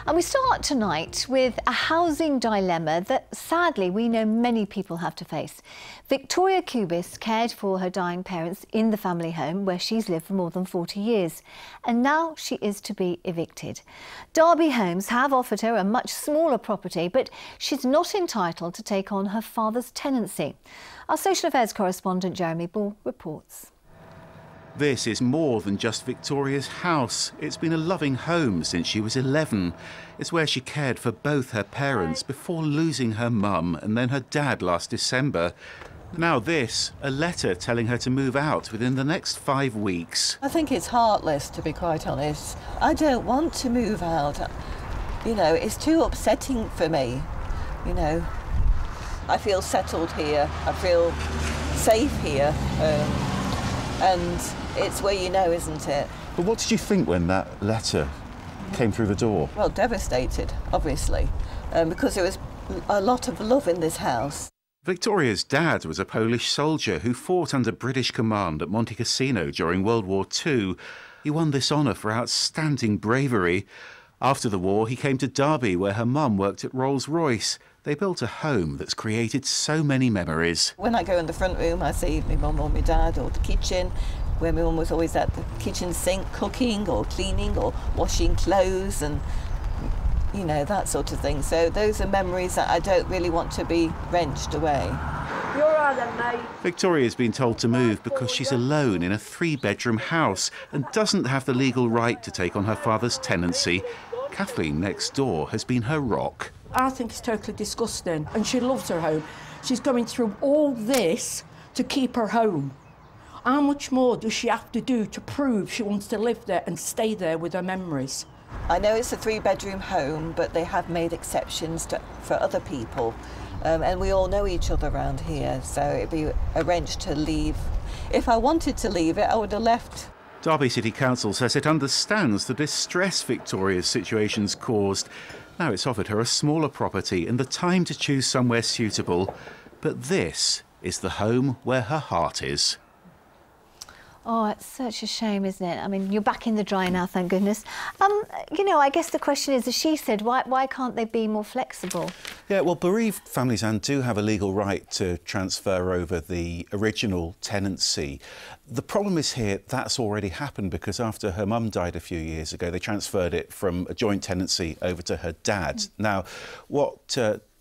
And we start tonight with a housing dilemma that sadly we know many people have to face. Victoria Kubis cared for her dying parents in the family home where she's lived for more than 40 years. And now she is to be evicted. Derby Homes have offered her a much smaller property, but she's not entitled to take on her father's tenancy. Our social affairs correspondent Jeremy Ball reports. This is more than just Victoria's house. It's been a loving home since she was 11. It's where she cared for both her parents before losing her mum and then her dad last December. Now this, a letter telling her to move out within the next 5 weeks. I think it's heartless, to be quite honest. I don't want to move out. You know, it's too upsetting for me. You know, I feel settled here. I feel safe here. And it's where you know, isn't it? But what did you think when that letter came through the door? Well, devastated, obviously, because there was a lot of love in this house. Victoria's dad was a Polish soldier who fought under British command at Monte Cassino during World War II. He won this honour for outstanding bravery. After the war, he came to Derby, where her mum worked at Rolls-Royce. They built a home that's created so many memories. When I go in the front room, I see my mum or my dad, or the kitchen, where my mum was always at the kitchen sink cooking or cleaning or washing clothes and, you know, that sort of thing. So those are memories that I don't really want to be wrenched away. You're all right, mate. Victoria's been told to move because she's alone in a 3-bedroom house and doesn't have the legal right to take on her father's tenancy. Kathleen next door has been her rock. I think it's totally disgusting, and she loves her home. She's going through all this to keep her home. How much more does she have to do to prove she wants to live there and stay there with her memories? I know it's a 3-bedroom home, but they have made exceptions for other people. And we all know each other around here, so it'd be a wrench to leave. If I wanted to leave it, I would have left. Derby City Council says it understands the distress Victoria's situation's caused. Now it's offered her a smaller property and the time to choose somewhere suitable. But this is the home where her heart is. Oh, it's such a shame, isn't it? I mean, you're back in the dry now, thank goodness. You know, I guess the question is, as she said, why can't they be more flexible? Yeah, well, bereaved families, Anne, do have a legal right to transfer over the original tenancy. The problem is here, that's already happened because after her mum died a few years ago, they transferred it from a joint tenancy over to her dad. Now, what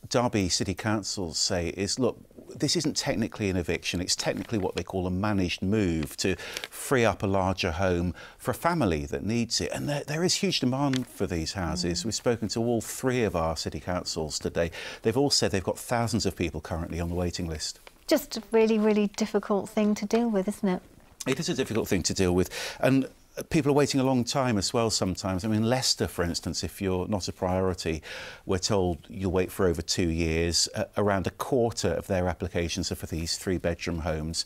Derby City Council say is, look, this isn't technically an eviction, it's technically what they call a managed move to free up a larger home for a family that needs it. And there is huge demand for these houses. We've spoken to all 3 of our city councils today. They've all said they've got thousands of people currently on the waiting list. Just a really, really difficult thing to deal with, isn't it? It is a difficult thing to deal with. And people are waiting a long time as well sometimes. I mean, Leicester, for instance, if you're not a priority, we're told you'll wait for over 2 years. Around a quarter of their applications are for these 3-bedroom homes.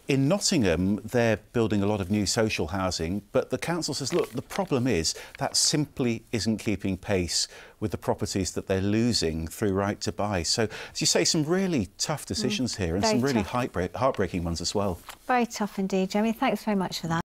In Nottingham, they're building a lot of new social housing, but the council says, look, the problem is that simply isn't keeping pace with the properties that they're losing through Right to Buy. So, as you say, some really tough decisions here and some really heartbreaking ones as well. Very tough indeed, Jeremy. Thanks very much for that.